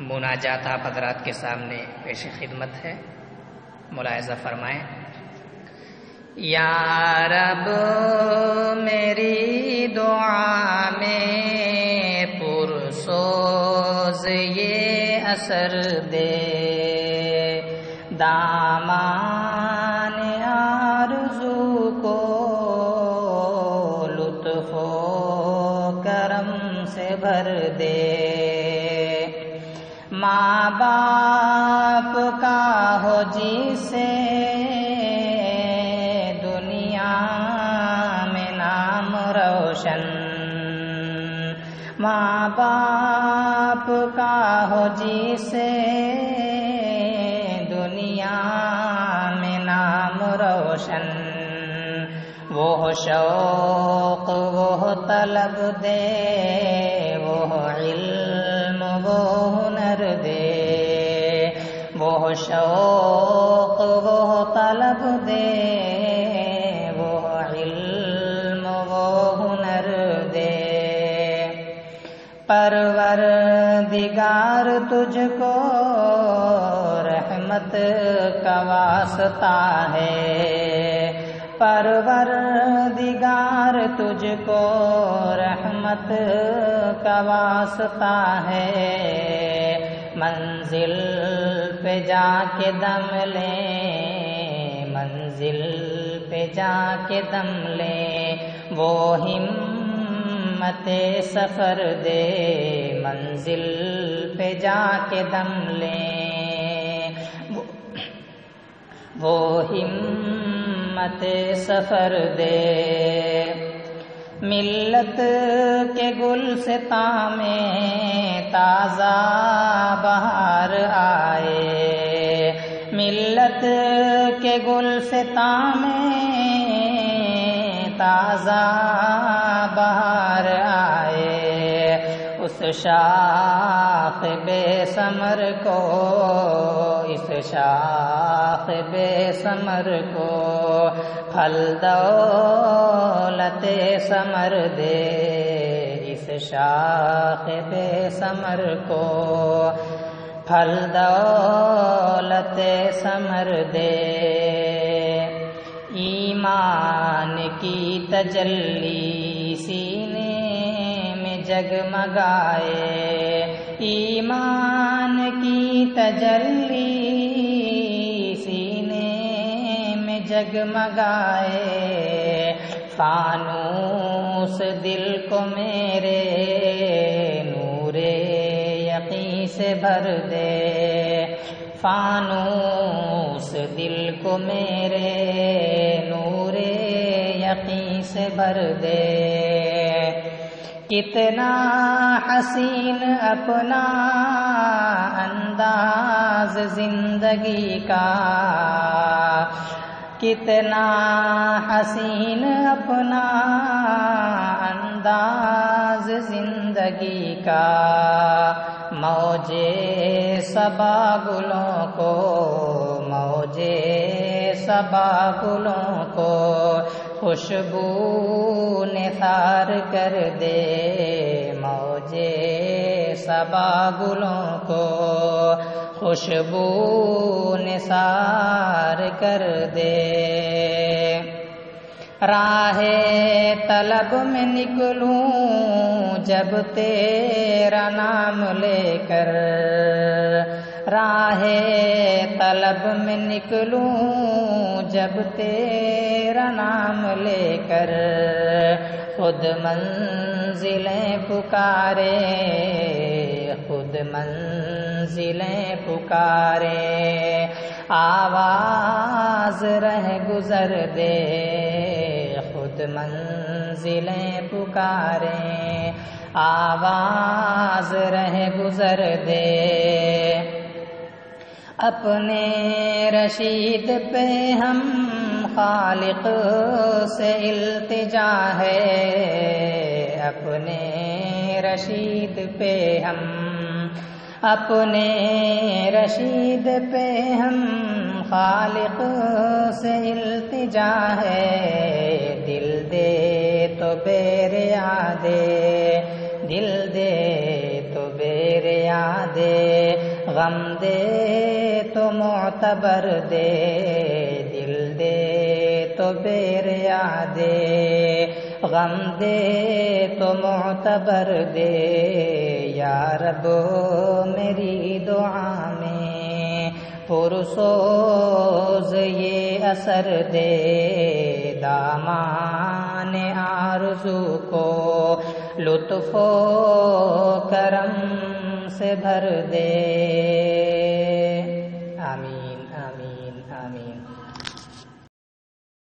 مناجات آپ حضرات کے سامنے پیش خدمت ہے، ملاحظہ فرمائیں۔ یا رب میری دعا میں پرسوز یہ اثر دے، دامان آرزو کو لطف و کرم سے بھر دے، ماں باپ کا ہو جسے دنیا میں نام روشن، ماں باپ کا ہو جسے دنیا میں نام روشن، وہ شوق وہ طلب دے، وہ علم وہ ہنر دے، وہ شوق وہ طلب دے، وہ علم وہ ہنر دے۔ پروردگار تجھ کو رحمت کا واسطہ ہے، پروردگار تجھ کو رحمت کا واسطہ ہے، منزل پہ جا کے دم لے، منزل پہ جا کے دم لے، وہ ہمت سفر دے، منزل پہ جا کے دم لے، وہ ہمت سفر دے۔ ملت کے گلستاں میں تازہ بہار آئے، ملت کے گلستاں میں تازہ بہار آئے، اس شاخ بے ثمر کو، اس شاخ بے ثمر کو پھل دولت ثمر دے، اس شاخ بے ثمر کو پھل دولت ثمر دے۔ ایمان کی تجلی سینے میں جگمگائے، ایمان کی تجلی سینے میں جگمگائے، فانوس دل کو میرے نور یقین سے بھر دے، فانوس دل کو میرے نور یقین سے بھر دے۔ کتنا حسین اپنا انداز زندگی کا، کتنا حسین اپنا انداز زندگی کا، موجے صبا گلوں کو، موجے صبا گلوں کو خوشبو نثار کر دے، موجے صبا گلوں کو خوشبو نثار کر دے۔ راہ طلب میں نکلوں جب تیرا نام لے کر، راہ طلب میں نکلوں جب تیرا نام لے کر، خود منزلیں پکارے، خود منزلیں پکارے، آواز رہ گزر دے، خود منزلیں پکارے، آواز رہ گزر دے۔ اپنے رشید پہ ہم خالق سے التجا ہے، اپنے رشید پہ ہم، اپنے رشید پہ ہم خالق سے التجا ہے، دل دے تو بے ریا دے، دل دے تو بے ریا دے غم دے تو معتبر دے دل دے تو بیریا دے غم دے تو معتبر دے یا رب میری دعا میں پرسوز یہ اثر دے دامان آرزو کو لطف و کرم سے بھر دے آمین.